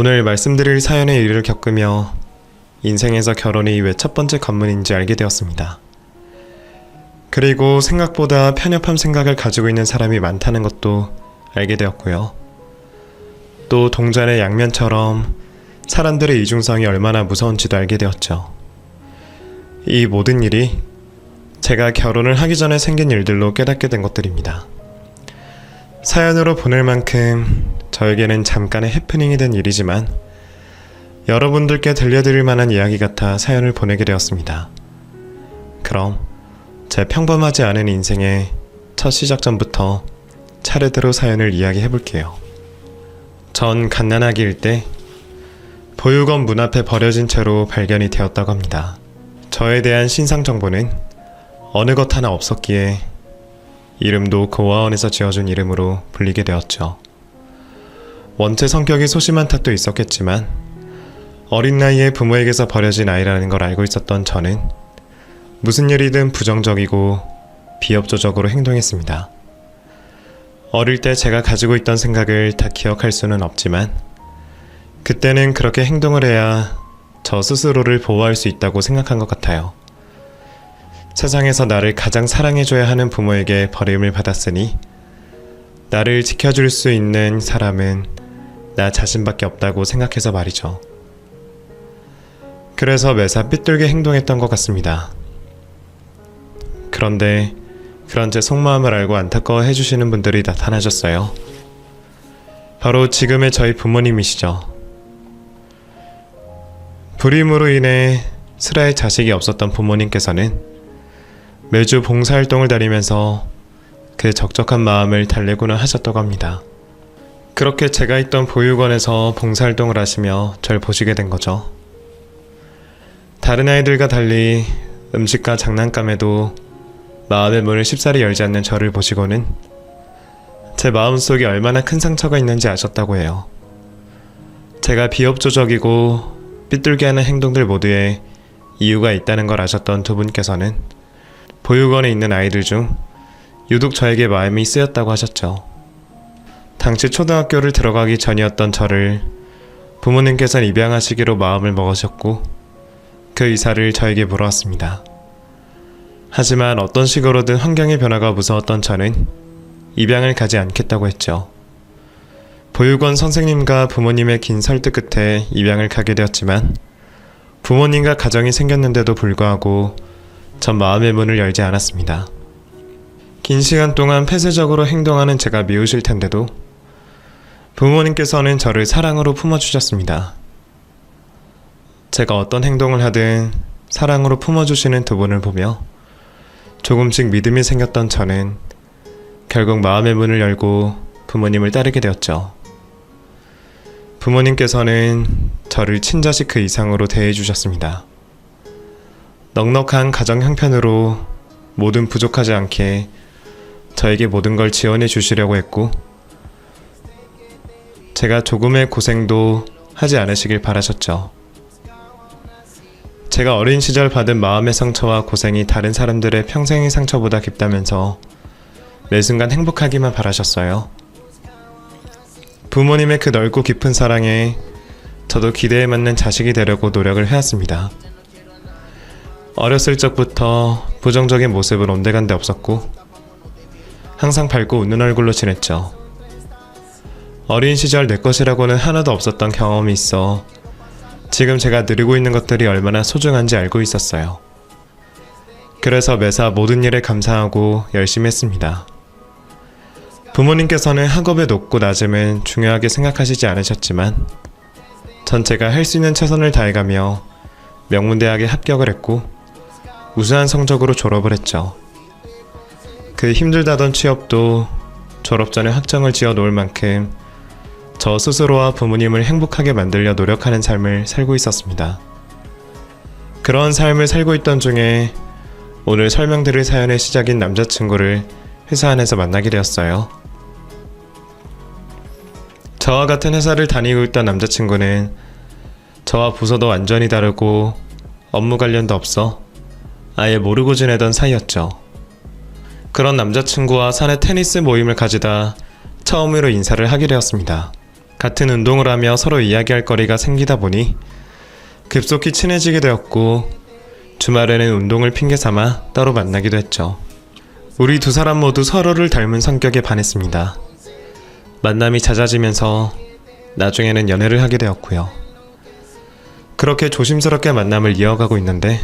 오늘 말씀드릴 사연의 일을 겪으며 인생에서 결혼이 왜 첫 번째 관문인지 알게 되었습니다. 그리고 생각보다 편협한 생각을 가지고 있는 사람이 많다는 것도 알게 되었고요. 또 동전의 양면처럼 사람들의 이중성이 얼마나 무서운지도 알게 되었죠. 이 모든 일이 제가 결혼을 하기 전에 생긴 일들로 깨닫게 된 것들입니다. 사연으로 보낼 만큼 저에게는 잠깐의 해프닝이 된 일이지만 여러분들께 들려드릴 만한 이야기 같아 사연을 보내게 되었습니다. 그럼 제 평범하지 않은 인생의 첫 시작전부터 차례대로 사연을 이야기해볼게요. 전 갓난아기일 때 보육원 문 앞에 버려진 채로 발견이 되었다고 합니다. 저에 대한 신상 정보는 어느 것 하나 없었기에 이름도 고아원에서 지어준 이름으로 불리게 되었죠. 원체 성격이 소심한 탓도 있었겠지만 어린 나이에 부모에게서 버려진 아이라는 걸 알고 있었던 저는 무슨 일이든 부정적이고 비협조적으로 행동했습니다. 어릴 때 제가 가지고 있던 생각을 다 기억할 수는 없지만 그때는 그렇게 행동을 해야 저 스스로를 보호할 수 있다고 생각한 것 같아요. 세상에서 나를 가장 사랑해줘야 하는 부모에게 버림을 받았으니 나를 지켜줄 수 있는 사람은 나 자신밖에 없다고 생각해서 말이죠. 그래서 매사 삐뚤게 행동했던 것 같습니다. 그런데 그런 제 속마음을 알고 안타까워 해주시는 분들이 나타나셨어요. 바로 지금의 저희 부모님이시죠. 불임으로 인해 슬아의 자식이 없었던 부모님께서는 매주 봉사활동을 다니면서 그 적적한 마음을 달래고는 하셨다고 합니다. 그렇게 제가 있던 보육원에서 봉사활동을 하시며 절 보시게 된 거죠. 다른 아이들과 달리 음식과 장난감에도 마음의 문을 쉽사리 열지 않는 저를 보시고는 제 마음속에 얼마나 큰 상처가 있는지 아셨다고 해요. 제가 비협조적이고 삐뚤게 하는 행동들 모두에 이유가 있다는 걸 아셨던 두 분께서는 보육원에 있는 아이들 중 유독 저에게 마음이 쓰였다고 하셨죠. 당시 초등학교를 들어가기 전이었던 저를 부모님께서는 입양하시기로 마음을 먹으셨고 그 의사를 저에게 물어왔습니다. 하지만 어떤 식으로든 환경의 변화가 무서웠던 저는 입양을 가지 않겠다고 했죠. 보육원 선생님과 부모님의 긴 설득 끝에 입양을 가게 되었지만 부모님과 가정이 생겼는데도 불구하고 전 마음의 문을 열지 않았습니다. 긴 시간 동안 폐쇄적으로 행동하는 제가 미우실 텐데도 부모님께서는 저를 사랑으로 품어주셨습니다. 제가 어떤 행동을 하든 사랑으로 품어주시는 두 분을 보며 조금씩 믿음이 생겼던 저는 결국 마음의 문을 열고 부모님을 따르게 되었죠. 부모님께서는 저를 친자식 그 이상으로 대해주셨습니다. 넉넉한 가정 형편으로 모든 부족하지 않게 저에게 모든 걸 지원해 주시려고 했고 제가 조금의 고생도 하지 않으시길 바라셨죠. 제가 어린 시절 받은 마음의 상처와 고생이 다른 사람들의 평생의 상처보다 깊다면서 매 순간 행복하기만 바라셨어요. 부모님의 그 넓고 깊은 사랑에 저도 기대에 맞는 자식이 되려고 노력을 해왔습니다. 어렸을 적부터 부정적인 모습은 온데간데 없었고 항상 밝고 웃는 얼굴로 지냈죠. 어린 시절 내 것이라고는 하나도 없었던 경험이 있어 지금 제가 누리고 있는 것들이 얼마나 소중한지 알고 있었어요. 그래서 매사 모든 일에 감사하고 열심히 했습니다. 부모님께서는 학업의 높고 낮음은 중요하게 생각하시지 않으셨지만 전 제가 할 수 있는 최선을 다해가며 명문대학에 합격을 했고 우수한 성적으로 졸업을 했죠. 그 힘들다던 취업도 졸업 전에 학점을 지어 놓을 만큼 저 스스로와 부모님을 행복하게 만들려 노력하는 삶을 살고 있었습니다. 그런 삶을 살고 있던 중에 오늘 설명드릴 사연의 시작인 남자친구를 회사 안에서 만나게 되었어요. 저와 같은 회사를 다니고 있던 남자친구는 저와 부서도 완전히 다르고 업무 관련도 없어 아예 모르고 지내던 사이였죠. 그런 남자친구와 사내 테니스 모임을 가지다 처음으로 인사를 하게 되었습니다. 같은 운동을 하며 서로 이야기할 거리가 생기다 보니 급속히 친해지게 되었고 주말에는 운동을 핑계 삼아 따로 만나기도 했죠. 우리 두 사람 모두 서로를 닮은 성격에 반했습니다. 만남이 잦아지면서 나중에는 연애를 하게 되었고요. 그렇게 조심스럽게 만남을 이어가고 있는데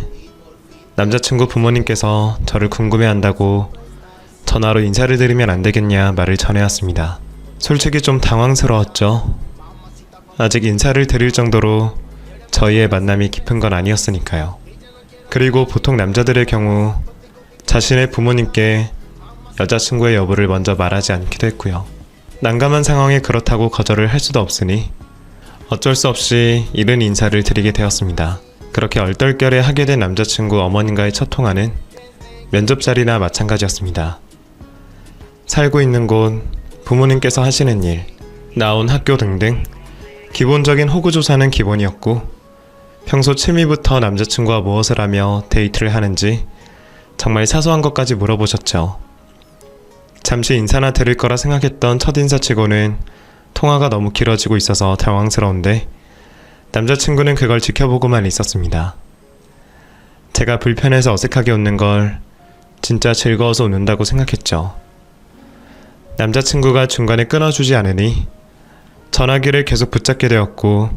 남자친구 부모님께서 저를 궁금해한다고 전화로 인사를 드리면 안 되겠냐 말을 전해왔습니다. 솔직히 좀 당황스러웠죠. 아직 인사를 드릴 정도로 저희의 만남이 깊은 건 아니었으니까요. 그리고 보통 남자들의 경우 자신의 부모님께 여자친구의 여부를 먼저 말하지 않기도 했고요. 난감한 상황에 그렇다고 거절을 할 수도 없으니 어쩔 수 없이 이른 인사를 드리게 되었습니다. 그렇게 얼떨결에 하게 된 남자친구 어머님과의 첫 통화는 면접 자리나 마찬가지였습니다. 살고 있는 곳, 부모님께서 하시는 일, 나온 학교 등등 기본적인 호구 조사는 기본이었고 평소 취미부터 남자친구와 무엇을 하며 데이트를 하는지 정말 사소한 것까지 물어보셨죠. 잠시 인사나 드릴 거라 생각했던 첫인사치고는 통화가 너무 길어지고 있어서 당황스러운데 남자친구는 그걸 지켜보고만 있었습니다. 제가 불편해서 어색하게 웃는 걸 진짜 즐거워서 웃는다고 생각했죠. 남자친구가 중간에 끊어주지 않으니 전화기를 계속 붙잡게 되었고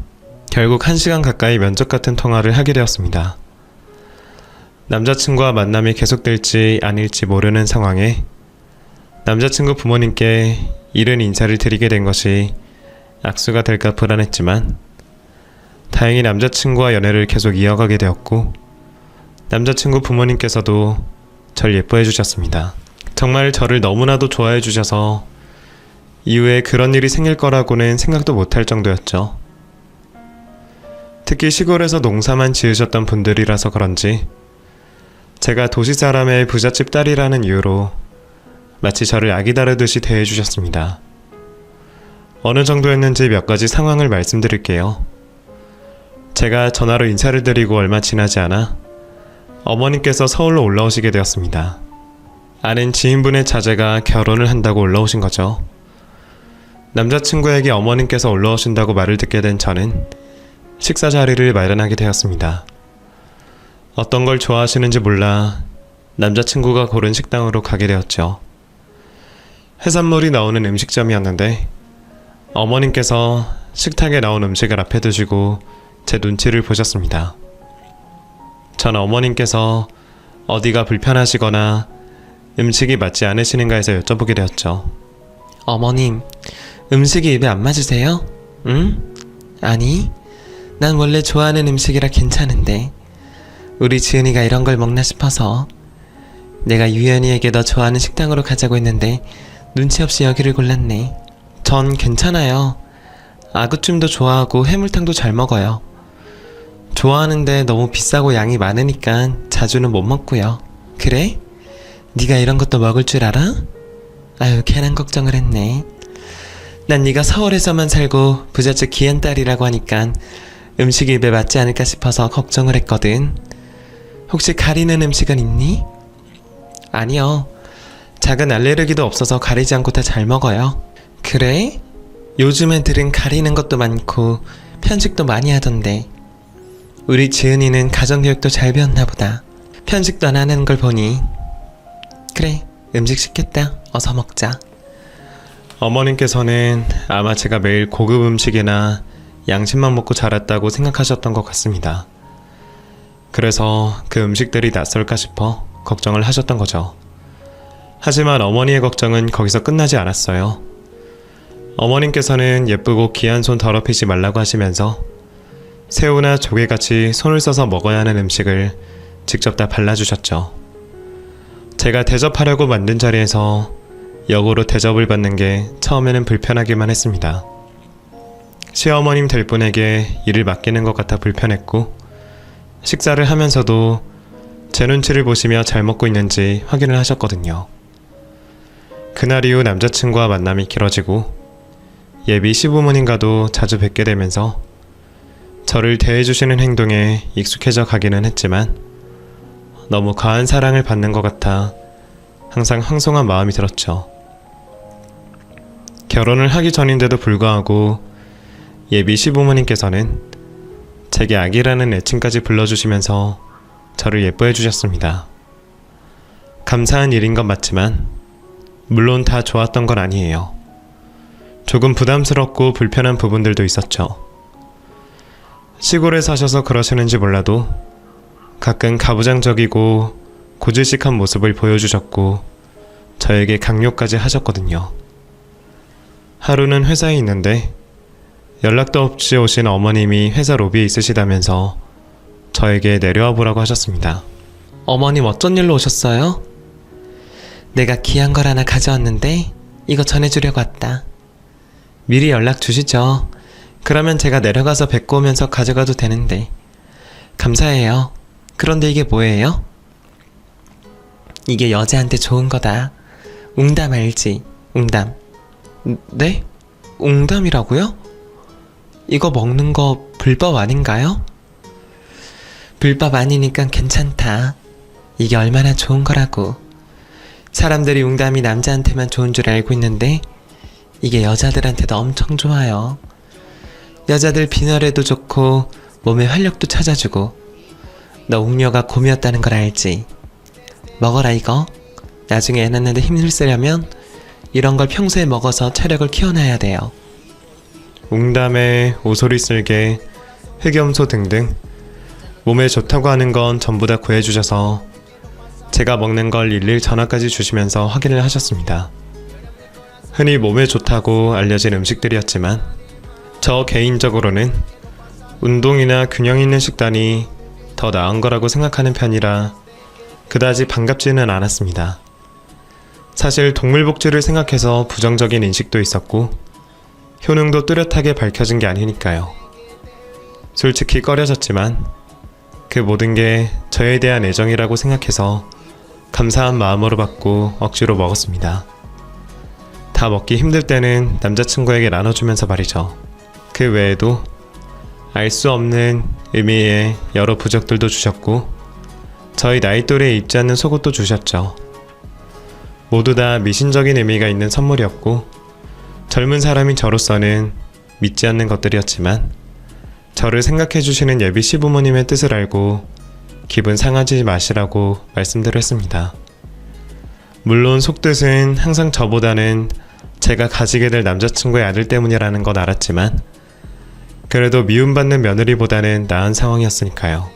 결국 1시간 가까이 면접 같은 통화를 하게 되었습니다. 남자친구와 만남이 계속될지 아닐지 모르는 상황에 남자친구 부모님께 이른 인사를 드리게 된 것이 악수가 될까 불안했지만 다행히 남자친구와 연애를 계속 이어가게 되었고 남자친구 부모님께서도 절 예뻐해 주셨습니다. 정말 저를 너무나도 좋아해 주셔서 이후에 그런 일이 생길 거라고는 생각도 못할 정도였죠. 특히 시골에서 농사만 지으셨던 분들이라서 그런지 제가 도시 사람의 부잣집 딸이라는 이유로 마치 저를 아기 다루듯이 대해주셨습니다. 어느 정도였는지 몇 가지 상황을 말씀드릴게요. 제가 전화로 인사를 드리고 얼마 지나지 않아 어머님께서 서울로 올라오시게 되었습니다. 아는 지인분의 자제가 결혼을 한다고 올라오신 거죠. 남자친구에게 어머님께서 올라오신다고 말을 듣게 된 저는 식사 자리를 마련하게 되었습니다. 어떤 걸 좋아하시는지 몰라 남자친구가 고른 식당으로 가게 되었죠. 해산물이 나오는 음식점이었는데 어머님께서 식탁에 나온 음식을 앞에 두시고 제 눈치를 보셨습니다. 전 어머님께서 어디가 불편하시거나 음식이 맞지 않으시는가 해서 여쭤보게 되었죠. 어머님, 음식이 입에 안 맞으세요? 응? 아니, 난 원래 좋아하는 음식이라 괜찮은데 우리 지은이가 이런 걸 먹나 싶어서 내가 유연이에게 너 좋아하는 식당으로 가자고 했는데 눈치 없이 여기를 골랐네. 전 괜찮아요. 아구찜도 좋아하고 해물탕도 잘 먹어요. 좋아하는데 너무 비싸고 양이 많으니까 자주는 못 먹고요. 그래? 네가 이런 것도 먹을 줄 알아? 아유, 괜한 걱정을 했네. 난 네가 서울에서만 살고 부잣집 귀한 딸이라고 하니까 음식이 입에 맞지 않을까 싶어서 걱정을 했거든. 혹시 가리는 음식은 있니? 아니요. 작은 알레르기도 없어서 가리지 않고 다 잘 먹어요. 그래? 요즘 애들은 가리는 것도 많고 편식도 많이 하던데 우리 지은이는 가정교육도 잘 배웠나 보다. 편식도 안 하는 걸 보니. 그래, 음식 시켰다. 어서 먹자. 어머님께서는 아마 제가 매일 고급 음식이나 양식만 먹고 자랐다고 생각하셨던 것 같습니다. 그래서 그 음식들이 낯설까 싶어 걱정을 하셨던 거죠. 하지만 어머니의 걱정은 거기서 끝나지 않았어요. 어머님께서는 예쁘고 귀한 손 더럽히지 말라고 하시면서 새우나 조개같이 손을 써서 먹어야 하는 음식을 직접 다 발라주셨죠. 제가 대접하려고 만든 자리에서 역으로 대접을 받는 게 처음에는 불편하기만 했습니다. 시어머님 될 분에게 일을 맡기는 것 같아 불편했고 식사를 하면서도 제 눈치를 보시며 잘 먹고 있는지 확인을 하셨거든요. 그날 이후 남자친구와 만남이 길어지고 예비 시부모님과도 자주 뵙게 되면서 저를 대해주시는 행동에 익숙해져 가기는 했지만 너무 과한 사랑을 받는 것 같아 항상 황송한 마음이 들었죠. 결혼을 하기 전인데도 불구하고 예비 시부모님께서는 제게 아기라는 애칭까지 불러주시면서 저를 예뻐해 주셨습니다. 감사한 일인 건 맞지만 물론 다 좋았던 건 아니에요. 조금 부담스럽고 불편한 부분들도 있었죠. 시골에 사셔서 그러시는지 몰라도 가끔 가부장적이고 고질식한 모습을 보여주셨고 저에게 강요까지 하셨거든요. 하루는 회사에 있는데 연락도 없이 오신 어머님이 회사 로비에 있으시다면서 저에게 내려와 보라고 하셨습니다. 어머님 어쩐 일로 오셨어요? 내가 귀한 걸 하나 가져왔는데 이거 전해주려고 왔다. 미리 연락 주시죠. 그러면 제가 내려가서 뵙고 오면서 가져가도 되는데. 감사해요. 그런데 이게 뭐예요? 이게 여자한테 좋은 거다. 웅담 알지? 웅담. 네? 웅담이라고요? 이거 먹는 거 불법 아닌가요? 불법 아니니까 괜찮다. 이게 얼마나 좋은 거라고. 사람들이 웅담이 남자한테만 좋은 줄 알고 있는데 이게 여자들한테도 엄청 좋아요. 여자들 빈혈에도 좋고 몸에 활력도 찾아주고. 너 웅녀가 곰이었다는 걸 알지? 먹어라 이거. 나중에 애 낳는데 힘을 쓰려면 이런 걸 평소에 먹어서 체력을 키워놔야 돼요. 웅담에 오소리 쓸개, 흑염소 등등 몸에 좋다고 하는 건 전부 다 구해주셔서 제가 먹는 걸 일일 전화까지 주시면서 확인을 하셨습니다. 흔히 몸에 좋다고 알려진 음식들이었지만 저 개인적으로는 운동이나 균형 있는 식단이 더 나은 거라고 생각하는 편이라 그다지 반갑지는 않았습니다. 사실 동물복지를 생각해서 부정적인 인식도 있었고 효능도 뚜렷하게 밝혀진 게 아니니까요. 솔직히 꺼려졌지만 그 모든 게 저에 대한 애정이라고 생각해서 감사한 마음으로 받고 억지로 먹었습니다. 다 먹기 힘들 때는 남자친구에게 나눠주면서 말이죠. 그 외에도 알 수 없는 의미의 여러 부적들도 주셨고 저희 나이 또래에 입지 않는 속옷도 주셨죠. 모두 다 미신적인 의미가 있는 선물이었고 젊은 사람인 저로서는 믿지 않는 것들이었지만 저를 생각해 주시는 예비 시부모님의 뜻을 알고 기분 상하지 마시라고 말씀드렸습니다. 물론 속뜻은 항상 저보다는 제가 가지게 될 남자친구의 아들 때문이라는 건 알았지만 그래도 미움받는 며느리보다는 나은 상황이었으니까요.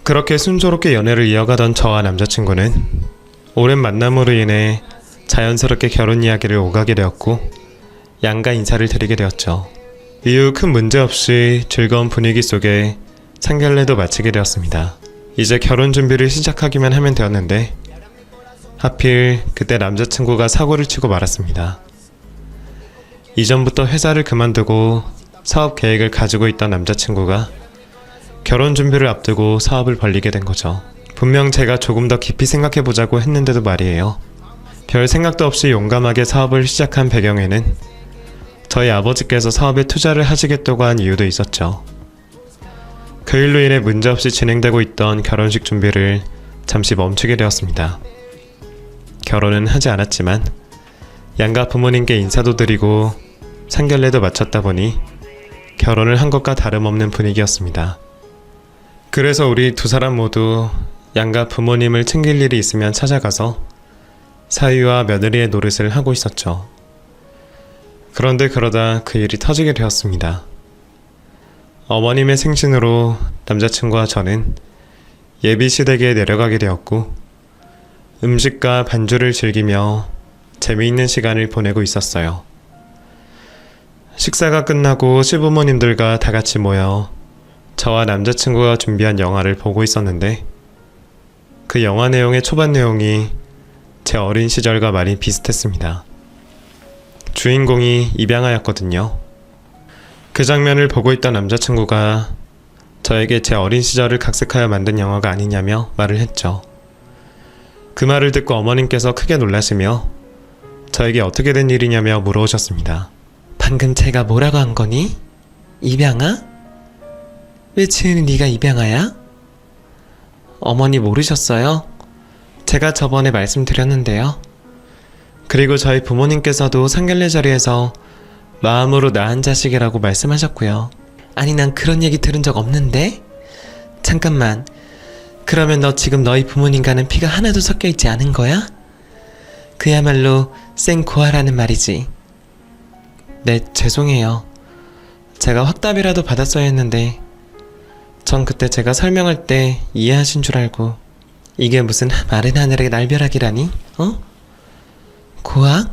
그렇게 순조롭게 연애를 이어가던 저와 남자친구는 오랜 만남으로 인해 자연스럽게 결혼 이야기를 오가게 되었고 양가 인사를 드리게 되었죠. 이후 큰 문제 없이 즐거운 분위기 속에 상견례도 마치게 되었습니다. 이제 결혼 준비를 시작하기만 하면 되었는데 하필 그때 남자친구가 사고를 치고 말았습니다. 이전부터 회사를 그만두고 사업 계획을 가지고 있던 남자친구가 결혼 준비를 앞두고 사업을 벌리게 된 거죠. 분명 제가 조금 더 깊이 생각해보자고 했는데도 말이에요. 별 생각도 없이 용감하게 사업을 시작한 배경에는 저희 아버지께서 사업에 투자를 하시겠다고 한 이유도 있었죠. 그 일로 인해 문제없이 진행되고 있던 결혼식 준비를 잠시 멈추게 되었습니다. 결혼은 하지 않았지만 양가 부모님께 인사도 드리고 상견례도 마쳤다 보니 결혼을 한 것과 다름없는 분위기였습니다. 그래서 우리 두 사람 모두 양가 부모님을 챙길 일이 있으면 찾아가서 사위와 며느리의 노릇을 하고 있었죠. 그런데 그러다 그 일이 터지게 되었습니다. 어머님의 생신으로 남자친구와 저는 예비 시댁에 내려가게 되었고 음식과 반주를 즐기며 재미있는 시간을 보내고 있었어요. 식사가 끝나고 시부모님들과 다 같이 모여 저와 남자친구가 준비한 영화를 보고 있었는데 그 영화 내용의 초반 내용이 제 어린 시절과 많이 비슷했습니다. 주인공이 입양아였거든요. 그 장면을 보고 있던 남자친구가 저에게 제 어린 시절을 각색하여 만든 영화가 아니냐며 말을 했죠. 그 말을 듣고 어머님께서 크게 놀라시며 저에게 어떻게 된 일이냐며 물어오셨습니다. 방금 제가 뭐라고 한 거니? 입양아? 왜 지은이 네가 입양아야? 어머니 모르셨어요? 제가 저번에 말씀드렸는데요. 그리고 저희 부모님께서도 상견례 자리에서 마음으로 낳은 자식이라고 말씀하셨고요. 아니, 난 그런 얘기 들은 적 없는데? 잠깐만, 그러면 너 지금 너희 부모님과는 피가 하나도 섞여 있지 않은 거야? 그야말로 생고아라는 말이지. 네, 죄송해요. 제가 확답이라도 받았어야 했는데 전 그때 제가 설명할 때 이해하신 줄 알고. 이게 무슨 마른 하늘의 날벼락이라니? 어? 고아?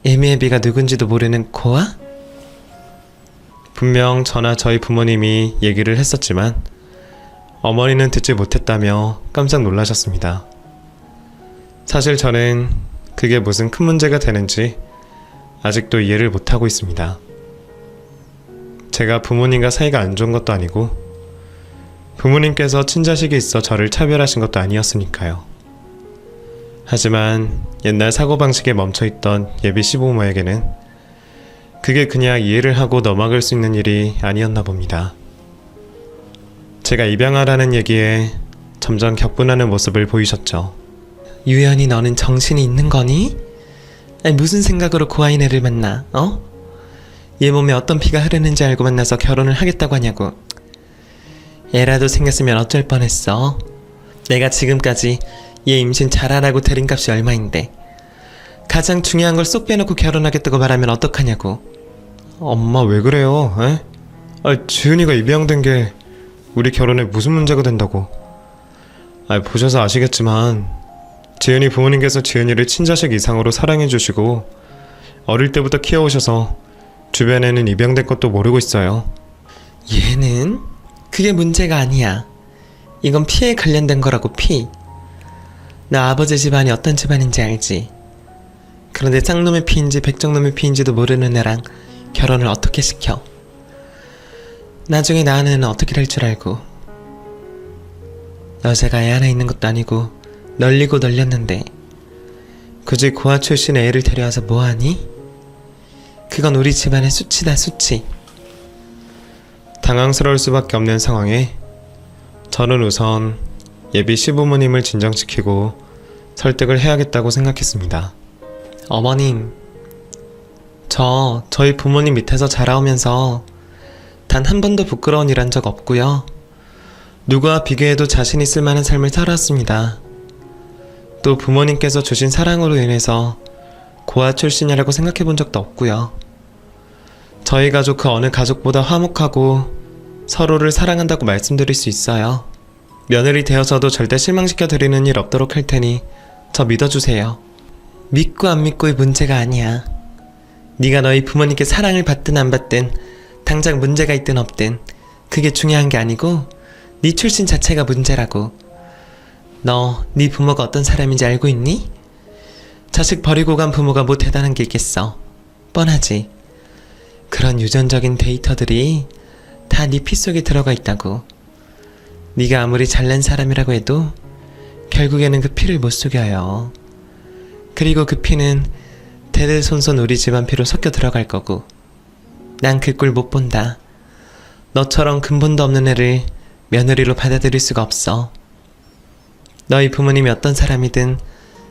에미애비가 누군지도 모르는 고아? 분명 저나 저희 부모님이 얘기를 했었지만 어머니는 듣지 못했다며 깜짝 놀라셨습니다. 사실 저는 그게 무슨 큰 문제가 되는지 아직도 이해를 못하고 있습니다. 제가 부모님과 사이가 안 좋은 것도 아니고 부모님께서 친자식이 있어 저를 차별하신 것도 아니었으니까요. 하지만 옛날 사고방식에 멈춰있던 예비 시부모에게는 그게 그냥 이해를 하고 넘어갈 수 있는 일이 아니었나 봅니다. 제가 입양하라는 얘기에 점점 격분하는 모습을 보이셨죠. 유연이, 너는 정신이 있는 거니? 아니, 무슨 생각으로 고아인 애를 만나, 어? 얘 몸에 어떤 피가 흐르는지 알고 만나서 결혼을 하겠다고 하냐고. 애라도 생겼으면 어쩔 뻔했어. 내가 지금까지 얘 임신 잘하라고 들인 값이 얼마인데 가장 중요한 걸 쏙 빼놓고 결혼하겠다고 말하면 어떡하냐고. 엄마 왜 그래요? 에? 지은이가 입양된 게 우리 결혼에 무슨 문제가 된다고. 보셔서 아시겠지만 지은이 부모님께서 지은이를 친자식 이상으로 사랑해주시고 어릴 때부터 키워오셔서 주변에는 입양된 것도 모르고 있어요. 얘는 그게 문제가 아니야. 이건 피에 관련된 거라고. 피. 나 아버지 집안이 어떤 집안인지 알지? 그런데 쌍놈의 피인지 백정놈의 피인지도 모르는 애랑 결혼을 어떻게 시켜? 나중에 낳은 애는 어떻게 될 줄 알고. 여자가 애 하나 있는 것도 아니고 널리고 널렸는데 굳이 고아 출신의 애를 데려와서 뭐하니? 그건 우리 집안의 수치다, 수치. 당황스러울 수밖에 없는 상황에 저는 우선 예비 시부모님을 진정시키고 설득을 해야겠다고 생각했습니다. 어머님, 저희 부모님 밑에서 자라오면서 단 한 번도 부끄러운 일 한 적 없고요. 누구와 비교해도 자신 있을 만한 삶을 살았습니다. 또 부모님께서 주신 사랑으로 인해서 고아 출신이라고 생각해 본 적도 없고요. 저희 가족 그 어느 가족보다 화목하고 서로를 사랑한다고 말씀드릴 수 있어요. 며느리 되어서도 절대 실망시켜 드리는 일 없도록 할 테니 저 믿어주세요. 믿고 안 믿고의 문제가 아니야. 네가 너희 부모님께 사랑을 받든 안 받든 당장 문제가 있든 없든 그게 중요한 게 아니고 네 출신 자체가 문제라고. 너 네 부모가 어떤 사람인지 알고 있니? 자식 버리고 간 부모가 뭐 대단한 게 있겠어. 뻔하지. 그런 유전적인 데이터들이 다 네 피 속에 들어가 있다고. 네가 아무리 잘난 사람이라고 해도 결국에는 그 피를 못 속여요. 그리고 그 피는 대대손손 우리 집안 피로 섞여 들어갈 거고. 난 그 꼴 못 본다. 너처럼 근본도 없는 애를 며느리로 받아들일 수가 없어. 너희 부모님이 어떤 사람이든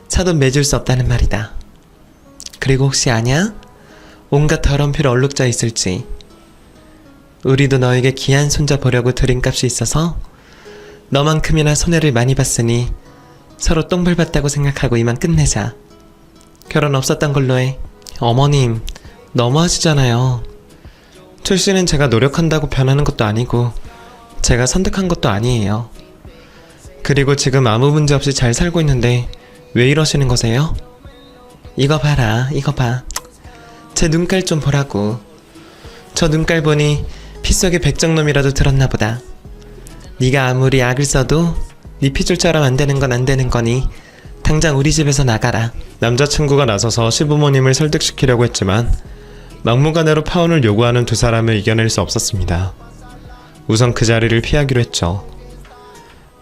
차도 매줄 수 없다는 말이다. 그리고 혹시 아냐? 온갖 더러운 피로 얼룩져 있을지. 우리도 너에게 귀한 손자 보려고 들인 값이 있어서 너만큼이나 손해를 많이 봤으니 서로 똥 밟았다고 생각하고 이만 끝내자. 결혼 없었던 걸로 해. 어머님, 너무하시잖아요. 출신은 제가 노력한다고 변하는 것도 아니고 제가 선택한 것도 아니에요. 그리고 지금 아무 문제 없이 잘 살고 있는데 왜 이러시는 거세요? 이거 봐라, 이거 봐. 제 눈깔 좀 보라고. 저 눈깔 보니 피 속에 백정놈이라도 들었나 보다. 네가 아무리 악을 써도 네 피줄처럼 안 되는 건 안 되는 거니 당장 우리 집에서 나가라. 남자친구가 나서서 시부모님을 설득시키려고 했지만 막무가내로 파혼을 요구하는 두 사람을 이겨낼 수 없었습니다. 우선 그 자리를 피하기로 했죠.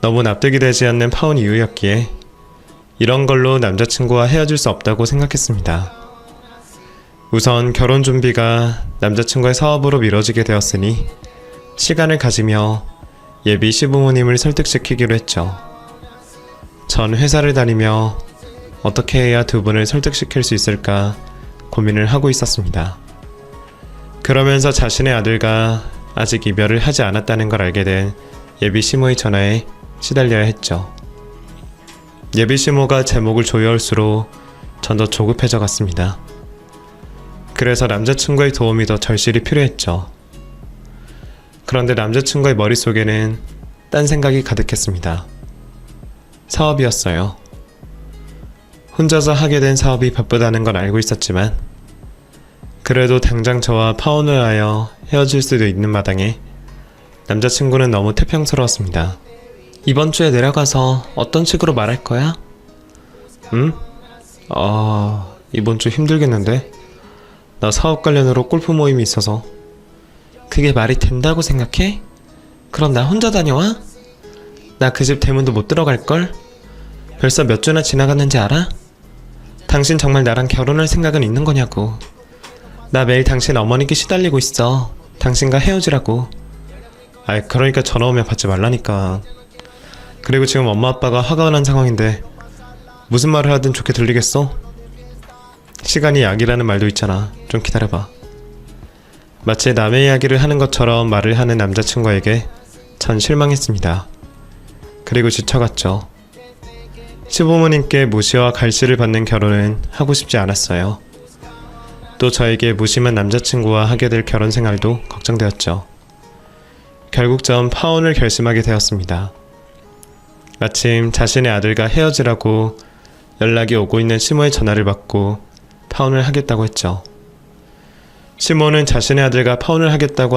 너무 납득이 되지 않는 파혼 이유였기에 이런 걸로 남자친구와 헤어질 수 없다고 생각했습니다. 우선 결혼 준비가 남자친구의 사업으로 미뤄지게 되었으니 시간을 가지며 예비 시부모님을 설득시키기로 했죠. 전 회사를 다니며 어떻게 해야 두 분을 설득시킬 수 있을까 고민을 하고 있었습니다. 그러면서 자신의 아들과 아직 이별을 하지 않았다는 걸 알게 된 예비 시모의 전화에 시달려야 했죠. 예비 시모가 제목을 조여올수록 전 더 조급해져 갔습니다. 그래서 남자친구의 도움이 더 절실히 필요했죠. 그런데 남자친구의 머릿속에는 딴 생각이 가득했습니다. 사업이었어요. 혼자서 하게 된 사업이 바쁘다는 건 알고 있었지만 그래도 당장 저와 파혼을 하여 헤어질 수도 있는 마당에 남자친구는 너무 태평스러웠습니다. 이번 주에 내려가서 어떤 식으로 말할 거야? 응? 이번 주 힘들겠는데? 나 사업 관련으로 골프 모임이 있어서. 그게 말이 된다고 생각해? 그럼 나 혼자 다녀와? 나 그 집 대문도 못 들어갈걸? 벌써 몇 주나 지나갔는지 알아? 당신 정말 나랑 결혼할 생각은 있는 거냐고. 나 매일 당신 어머니께 시달리고 있어. 당신과 헤어지라고. 그러니까 전화 오면 받지 말라니까. 그리고 지금 엄마 아빠가 화가 난 상황인데 무슨 말을 하든 좋게 들리겠어? 시간이 약이라는 말도 있잖아. 좀 기다려봐. 마치 남의 이야기를 하는 것처럼 말을 하는 남자친구에게 전 실망했습니다. 그리고 지쳐갔죠. 시부모님께 무시와 갈시를 받는 결혼은 하고 싶지 않았어요. 또 저에게 무심한 남자친구와 하게 될 결혼 생활도 걱정되었죠. 결국 전 파혼을 결심하게 되었습니다. 마침 자신의 아들과 헤어지라고 연락이 오고 있는 시모의 전화를 받고 파혼을 하겠다고 했죠. 시모는 자신의 아들과 파혼을 하겠다고